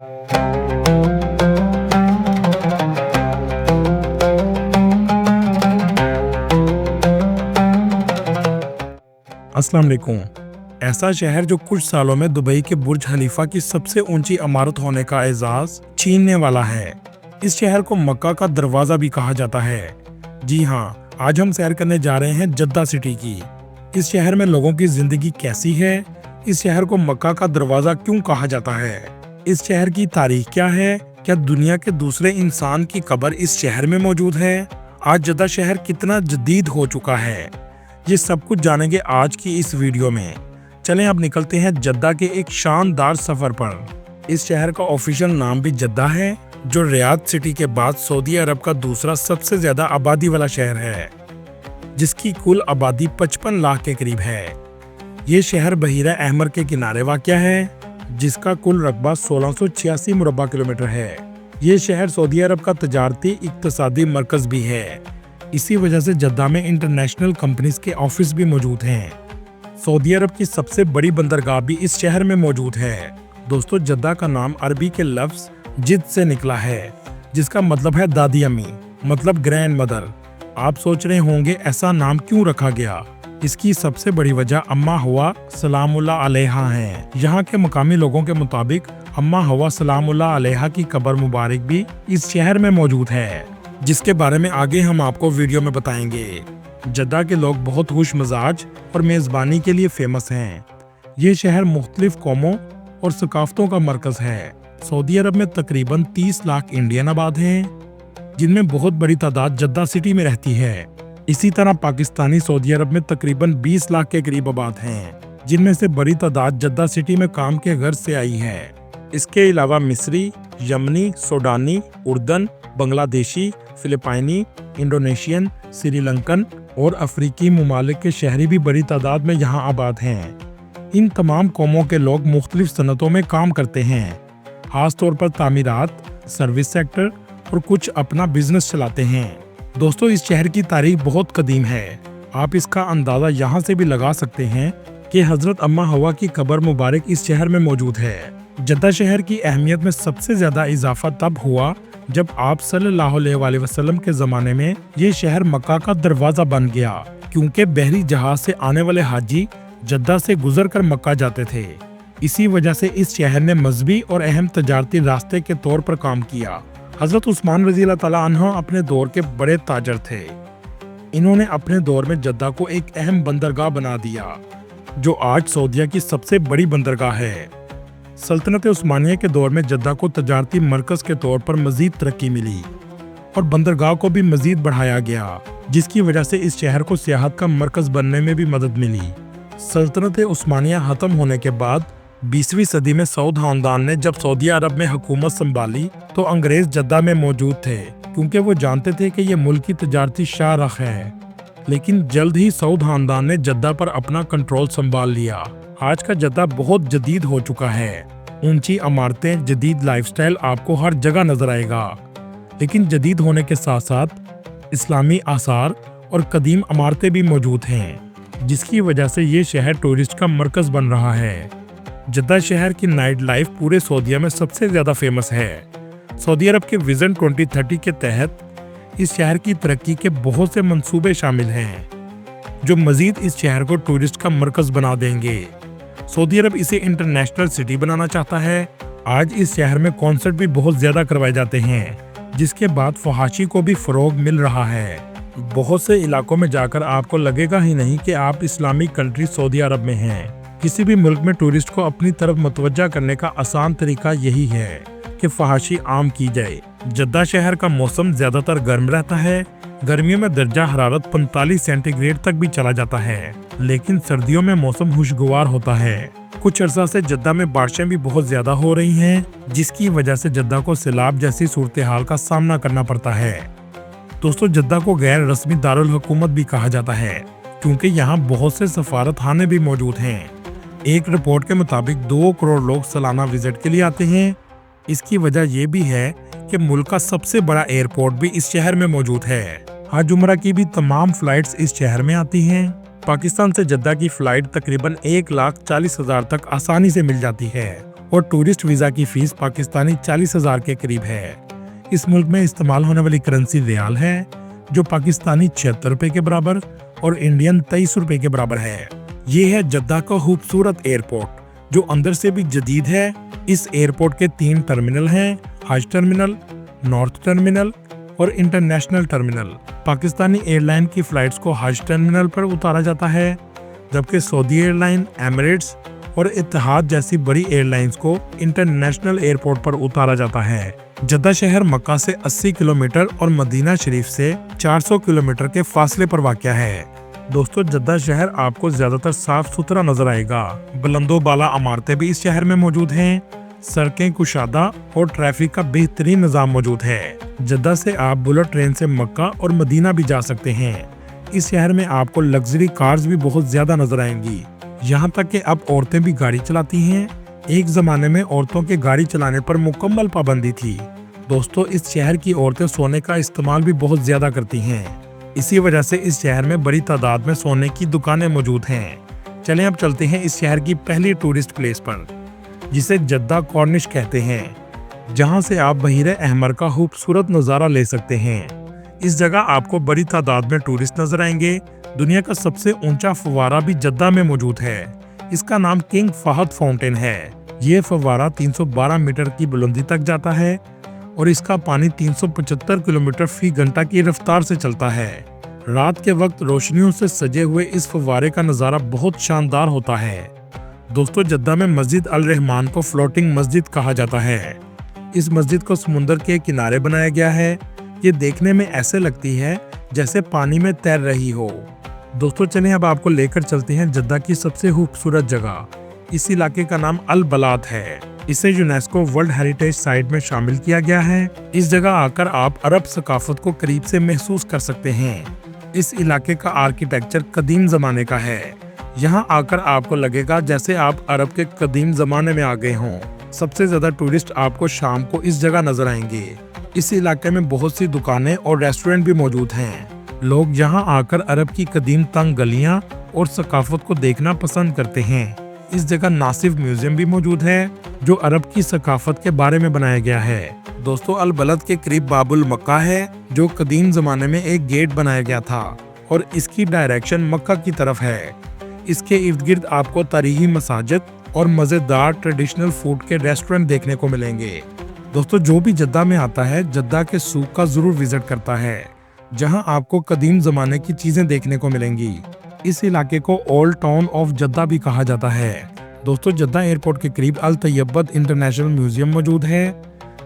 अस्सलाम वालेकुम। ऐसा शहर जो कुछ सालों में दुबई के बुर्ज खलीफा की सबसे ऊंची इमारत होने का एजाज छीनने वाला है। इस शहर को मक्का का दरवाजा भी कहा जाता है। जी हाँ, आज हम सैर करने जा रहे हैं जद्दा सिटी की। इस शहर में लोगों की जिंदगी कैसी है, इस शहर को मक्का का दरवाजा क्यों कहा जाता है, इस शहर की तारीख क्या है, क्या दुनिया के दूसरे इंसान की कब्र इस शहर में मौजूद है, आज जद्दा शहर कितना जदीद हो चुका है, ये सब कुछ जानेंगे आज की इस वीडियो में। चलें अब निकलते हैं जद्दा के एक शानदार सफर पर। इस शहर का ऑफिशियल नाम भी जद्दा है, जो रियाद सिटी के बाद सऊदी अरब का दूसरा सबसे ज्यादा आबादी वाला शहर है, जिसकी कुल आबादी 55 लाख के करीब है। ये शहर बहीरा अहमर के किनारे वाक़या है, जिसका कुल रकबा 1686 मुरब्बा किलोमीटर है। ये शहर सऊदी अरब का तजारती इक्तसादी मरकज भी है। इसी वजह से जद्दा में इंटरनेशनल कंपनीज के ऑफिस भी मौजूद हैं। सऊदी अरब की सबसे बड़ी बंदरगाह भी इस शहर में मौजूद है। दोस्तों, जद्दा का नाम अरबी के लफ्ज जिद से निकला है, जिसका मतलब है दादी अम्मी, मतलब ग्रैंड मदर। आप सोच रहे होंगे ऐसा नाम क्यों रखा गया। इसकी सबसे बड़ी वजह अम्मा हवा सलामुल्लाह अलैहा है। यहाँ के मकामी लोगों के मुताबिक अम्मा हवा सलामुल्लाह अलैहा की कब्र मुबारक भी इस शहर में मौजूद है, जिसके बारे में आगे हम आपको वीडियो में बताएंगे। जद्दा के लोग बहुत खुश मिजाज और मेज़बानी के लिए फेमस हैं। ये शहर मुख्तलिफ कौमों और सकाफ़तों का मरकज है। सऊदी अरब में तकरीबन 30 लाख इंडियन आबाद हैं, जिनमें बहुत बड़ी तादाद जद्दा सिटी में रहती है। इसी तरह पाकिस्तानी सऊदी अरब में तकरीबन 20 लाख के करीब आबाद हैं, जिनमें से बड़ी तादाद जद्दा सिटी में काम के गर्ज से आई है। इसके अलावा मिस्री, यमनी, सूडानी, उर्दन, बांग्लादेशी, फिलिपाइनी, इंडोनेशियन, श्रीलंकन और अफ्रीकी ममालिक के शहरी भी बड़ी तादाद में यहाँ आबाद हैं। इन तमाम कौमों के लोग मुख्तलिफ सनतों में काम करते हैं, खास तौर पर तामीरात, सर्विस सेक्टर और कुछ अपना बिजनेस चलाते हैं। दोस्तों, इस शहर की तारीख बहुत कदीम है। आप इसका अंदाज़ा यहाँ से भी लगा सकते हैं कि हज़रत अम्मा हवा की कब्र मुबारक इस शहर में मौजूद है। जद्दा शहर की अहमियत में सबसे ज़्यादा इजाफा तब हुआ जब आप सल्लल्लाहु अलैहि वसल्लम के ज़माने में ये शहर मक्का का दरवाज़ा बन गया, क्योंकि बहरी जहाज से आने वाले हाजी जद्दा से गुजर कर मक्का जाते थे। इसी वजह से इस शहर ने मजहबी और अहम तजारती रास्ते के तौर पर काम किया। हज़रत उस्मान रज़ी अल्लाह तआला अन्हु अपने दौर के बड़े ताजर थे। इन्होंने अपने दौर में जद्दा को एक अहम बंदरगाह बना दिया, जो आज सऊदीया की सबसे बड़ी बंदरगाह है। सल्तनत उस्मानिया के दौर में जद्दा को तजारती मरकज के तौर पर मजीद तरक्की मिली और बंदरगाह को भी मजीद बढ़ाया गया, जिसकी वजह से इस शहर को सियाहत का मरकज बनने में भी मदद मिली। सल्तनत उस्मानिया खत्म होने के बाद 20वीं सदी में सऊद खानदान ने जब सऊदी अरब में हुकूमत संभाली तो अंग्रेज जद्दा में मौजूद थे, क्योंकि वो जानते थे कि ये मुल्क की तजारती शाहराह है। लेकिन जल्द ही सऊद खानदान ने जद्दा पर अपना कंट्रोल संभाल लिया। आज का जद्दा बहुत जदीद हो चुका है। ऊंची इमारतें, जदीद लाइफस्टाइल आपको हर जगह नजर आएगा। लेकिन जदीद होने के साथ साथ इस्लामी आसार और कदीम इमारतें भी मौजूद हैं, जिसकी वजह से ये शहर टूरिस्ट का मरकज बन रहा है। जद्दा शहर की नाइट लाइफ पूरे सऊदीया में सबसे ज्यादा फेमस है। सऊदी अरब के विजन 2030 के तहत इस शहर की तरक्की के बहुत से मंसूबे शामिल हैं, जो मजीद इस शहर को टूरिस्ट का मरकज बना देंगे। सऊदी अरब इसे इंटरनेशनल सिटी बनाना चाहता है। आज इस शहर में कॉन्सर्ट भी बहुत ज्यादा करवाए जाते हैं, जिसके बाद फहाशी को भी फरोग मिल रहा है। बहुत से इलाकों में जाकर आपको लगेगा ही नहीं कि आप इस्लामिक कंट्री सऊदी अरब में हैं। किसी भी मुल्क में टूरिस्ट को अपनी तरफ मुतवज्जा करने का आसान तरीका यही है कि फहाशी आम की जाए। जद्दा शहर का मौसम ज्यादातर गर्म रहता है। गर्मियों में दर्जा हरारत 45 सेंटीग्रेड तक भी चला जाता है, लेकिन सर्दियों में मौसम खुशगवार होता है। कुछ अरसा से जद्दा में बारिशें भी बहुत ज्यादा हो रही हैं, जिसकी वजह से जद्दा को सैलाब जैसी सूरत हाल का सामना करना पड़ता है। दोस्तों, जद्दा को गैर रस्मी दारुल हुकूमत भी कहा जाता है, क्योंकि यहाँ बहुत से सफारत खाने भी मौजूद हैं। एक रिपोर्ट के मुताबिक 2 करोड़ लोग सालाना विजिट के लिए आते हैं। इसकी वजह यह भी है कि मुल्क का सबसे बड़ा एयरपोर्ट भी इस शहर में मौजूद है। हज उम्रा की भी तमाम फ्लाइट्स इस शहर में आती हैं। पाकिस्तान से जद्दा की फ्लाइट तकरीबन 1,40,000 तक आसानी से मिल जाती है और टूरिस्ट वीजा की फीस पाकिस्तानी 40,000 के करीब है। इस मुल्क में इस्तेमाल होने वाली करेंसी रियाल है, जो पाकिस्तानी 76 रुपए के बराबर और इंडियन 23 रुपए के बराबर है। ये है जद्दा का खूबसूरत एयरपोर्ट, जो अंदर से भी जदीद है। इस एयरपोर्ट के 3 टर्मिनल हैं, हज टर्मिनल, नॉर्थ टर्मिनल और इंटरनेशनल टर्मिनल। पाकिस्तानी एयरलाइन की फ्लाइट्स को हज टर्मिनल पर उतारा जाता है, जबकि सऊदी एयरलाइन, एमिरेट्स और इत्तेहाद जैसी बड़ी एयरलाइंस को इंटरनेशनल एयरपोर्ट पर उतारा जाता है। जद्दा शहर मक्का से 80 किलोमीटर और मदीना शरीफ से 400 किलोमीटर के फासले पर वाक़या है। दोस्तों, जद्दा शहर आपको ज्यादातर साफ सुथरा नजर आएगा। बुलंदो-बाला इमारतें भी इस शहर में मौजूद हैं। सड़कें कुशादा और ट्रैफिक का बेहतरीन निजाम मौजूद है। जद्दा से आप बुलेट ट्रेन से मक्का और मदीना भी जा सकते हैं। इस शहर में आपको लग्जरी कार्स भी बहुत ज्यादा नजर आएंगी, यहाँ तक कि अब औरतें भी गाड़ी चलाती हैं। एक जमाने में औरतों के गाड़ी चलाने पर मुकम्मल पाबंदी थी। दोस्तों, इस शहर की औरतें सोने का इस्तेमाल भी बहुत ज्यादा करती हैं। इसी वजह से इस शहर में बड़ी तादाद में सोने की दुकानें मौजूद हैं। चलें अब चलते हैं इस शहर की पहली टूरिस्ट प्लेस पर, जिसे जद्दा कॉर्निश कहते हैं, जहां से आप बहीरे अहमर का खूबसूरत नज़ारा ले सकते हैं। इस जगह आपको बड़ी तादाद में टूरिस्ट नजर आएंगे। दुनिया का सबसे ऊंचा फव्वारा भी जद्दा में मौजूद है। इसका नाम किंग फहद फाउंटेन है। ये फव्वारा 312 मीटर की बुलंदी तक जाता है और इसका पानी 375 किलोमीटर फी घंटा की रफ्तार से चलता है। रात के वक्त रोशनियों से सजे हुए इस फव्वारे का नज़ारा बहुत शानदार होता है। दोस्तों, जद्दा में मस्जिद अल रहमान को फ्लोटिंग मस्जिद कहा जाता है। इस मस्जिद को समुंदर के किनारे बनाया गया है। ये देखने में ऐसे लगती है जैसे पानी में तैर रही हो। दोस्तों, चलें अब आपको लेकर चलते हैं जद्दा की सबसे खूबसूरत जगह। इस इलाके का नाम अल बलाद है। इसे यूनेस्को वर्ल्ड हेरिटेज साइट में शामिल किया गया है। इस जगह आकर आप अरब सकाफत को करीब से महसूस कर सकते हैं। इस इलाके का आर्किटेक्चर कदीम जमाने का है। यहाँ आकर आपको लगेगा जैसे आप अरब के कदीम जमाने में आ गए हों। सबसे ज्यादा टूरिस्ट आपको शाम को इस जगह नजर आएंगे। इस इलाके में बहुत सी दुकानें और रेस्टोरेंट भी मौजूद हैं। लोग यहाँ आकर अरब की कदीम तंग गलियाँ और सकाफत को देखना पसंद करते हैं। इस जगह नासिफ म्यूजियम भी मौजूद है, जो अरब की सकाफत के बारे में बनाया गया है। दोस्तों, अल बलद के करीब बाबुल मक्का है, जो कदीम जमाने में एक गेट बनाया गया था और इसकी डायरेक्शन मक्का की तरफ है। इसके इर्द गिर्द आपको तारीखी मसाजिद और मजेदार ट्रेडिशनल फूड के रेस्टोरेंट देखने को मिलेंगे। दोस्तों, जो भी जद्दा में आता है, जद्दा के सूक का जरूर विजिट करता है, जहां आपको कदीम जमाने की चीजें देखने को मिलेंगी। इस इलाके को ओल्ड टाउन ऑफ जद्दा भी कहा जाता है। दोस्तों, जद्दा एयरपोर्ट के करीब अल तैयबद इंटरनेशनल म्यूजियम मौजूद है,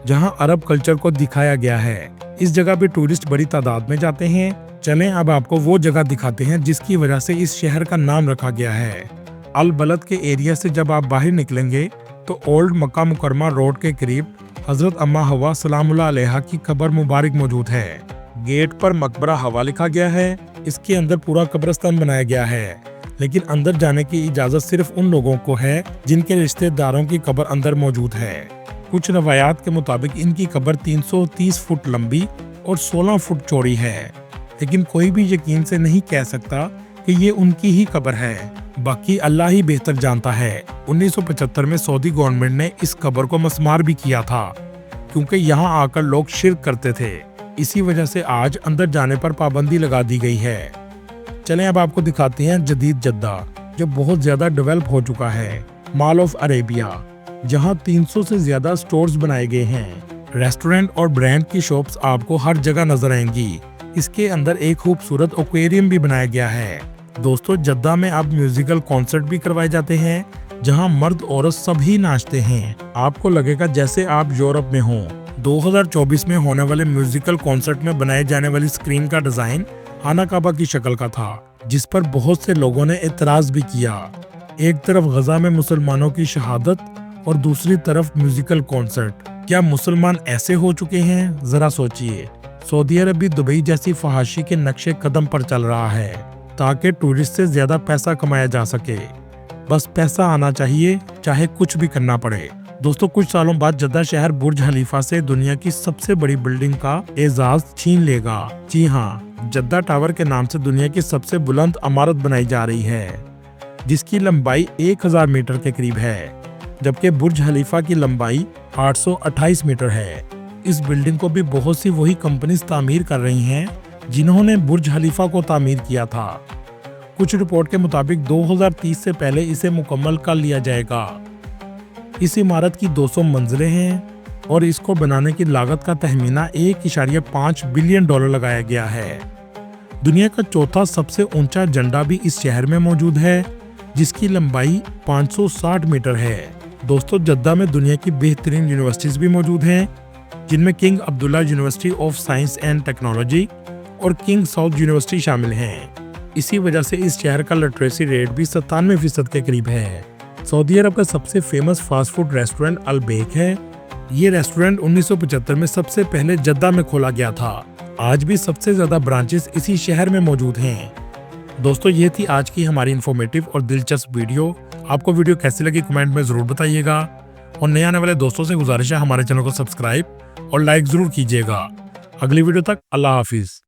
जहां अरब कल्चर को दिखाया गया है। इस जगह भी टूरिस्ट बड़ी तादाद में जाते हैं। चलें अब आपको वो जगह दिखाते हैं जिसकी वजह से इस शहर का नाम रखा गया है। अल बलद के एरिया से जब आप बाहर निकलेंगे तो ओल्ड मक्का मुकरमा रोड के करीब हजरत अम्मा हवा सलामुल्लाह अलैहा की कब्र मुबारक मौजूद है। गेट पर मकबरा हवा लिखा गया है। इसके अंदर पूरा कब्रिस्तान बनाया गया है, लेकिन अंदर जाने की इजाजत सिर्फ उन लोगों को है जिनके रिश्तेदारों की कब्र अंदर मौजूद है। कुछ रवायात के मुताबिक इनकी कब्र 330 फुट लंबी और 16 फुट चौड़ी है, लेकिन कोई भी यकीन से नहीं कह सकता कि ये उनकी ही कब्र है। बाकी अल्लाह ही बेहतर जानता है। 1975 में सऊदी गवर्नमेंट ने इस कब्र को मस्मार भी किया था, क्योंकि यहाँ आकर लोग शिर्क करते थे। इसी वजह से आज अंदर जाने पर पाबंदी लगा दी गई है। चलें अब आपको दिखाते हैं जदीद जद्दा, जो बहुत ज्यादा डेवलप हो चुका है। मॉल ऑफ अरेबिया, जहां 300 से ज्यादा स्टोर्स बनाए गए हैं। रेस्टोरेंट और ब्रांड की शॉप्स आपको हर जगह नजर आएंगी। इसके अंदर एक खूबसूरत एक्वेरियम भी बनाया गया है। दोस्तों, जद्दा में अब म्यूजिकल कॉन्सर्ट भी करवाए जाते हैं, जहां मर्द औरत सभी नाचते हैं। आपको लगेगा जैसे आप यूरोप में हों। 2024 में होने वाले म्यूजिकल कॉन्सर्ट में बनाए जाने वाली स्क्रीन का डिजाइन खाना काबा की शक्ल का था, जिस पर बहुत से लोगों ने एतराज भी किया। एक तरफ गजा में मुसलमानों की शहादत और दूसरी तरफ म्यूजिकल कॉन्सर्ट। क्या मुसलमान ऐसे हो चुके हैं? जरा सोचिए। सऊदी अरब भी दुबई जैसी फहाशी के नक्शे कदम पर चल रहा है, ताकि टूरिस्ट से ज्यादा पैसा कमाया जा सके। बस पैसा आना चाहिए, चाहे कुछ भी करना पड़े। दोस्तों, कुछ सालों बाद जद्दा शहर बुर्ज खलीफा से दुनिया की सबसे बड़ी बिल्डिंग का एजाज छीन लेगा। जी हाँ, जद्दा टावर के नाम से दुनिया की सबसे बुलंद इमारत बनाई जा रही है, जिसकी लंबाई 1000 मीटर के करीब है। जबकि बुर्ज खलीफा की लंबाई 828 मीटर है। इस बिल्डिंग को भी बहुत सी वही कंपनीज तामीर कर रही हैं जिन्होंने बुर्ज खलीफा को तामीर किया था। कुछ रिपोर्ट के मुताबिक 2030 से पहले इसे मुकम्मल कर लिया जाएगा। इस इमारत की 200 मंजिलें हैं और इसको बनाने की लागत का तखमीना 1.5 बिलियन डॉलर लगाया गया है। दुनिया का चौथा सबसे ऊंचा झंडा भी इस शहर में मौजूद है, जिसकी लंबाई 560 मीटर है। दोस्तों, जद्दा में दुनिया की बेहतरीन यूनिवर्सिटीज भी मौजूद हैं, जिनमें king Abdullah University of science and technology और किंग साउद यूनिवर्सिटी शामिल हैं। इसी वजह से इस शहर का लिटरेसी रेट भी 97% के करीब है। सऊदी अरब का सबसे famous fast food restaurant Al Baik है। ये रेस्टोरेंट 1975 में सबसे पहले जद्दा में खोला गया था। आज भी सबसे ज्यादा ब्रांचेस इसी शहर में मौजूद हैं। दोस्तों, ये थी आज की हमारी इन्फॉर्मेटिव और दिलचस्प वीडियो। आपको वीडियो कैसी लगी कमेंट में जरूर बताइएगा और नए आने वाले दोस्तों से गुजारिश है हमारे चैनल को सब्सक्राइब और लाइक जरूर कीजिएगा। अगली वीडियो तक अल्लाह हाफिज।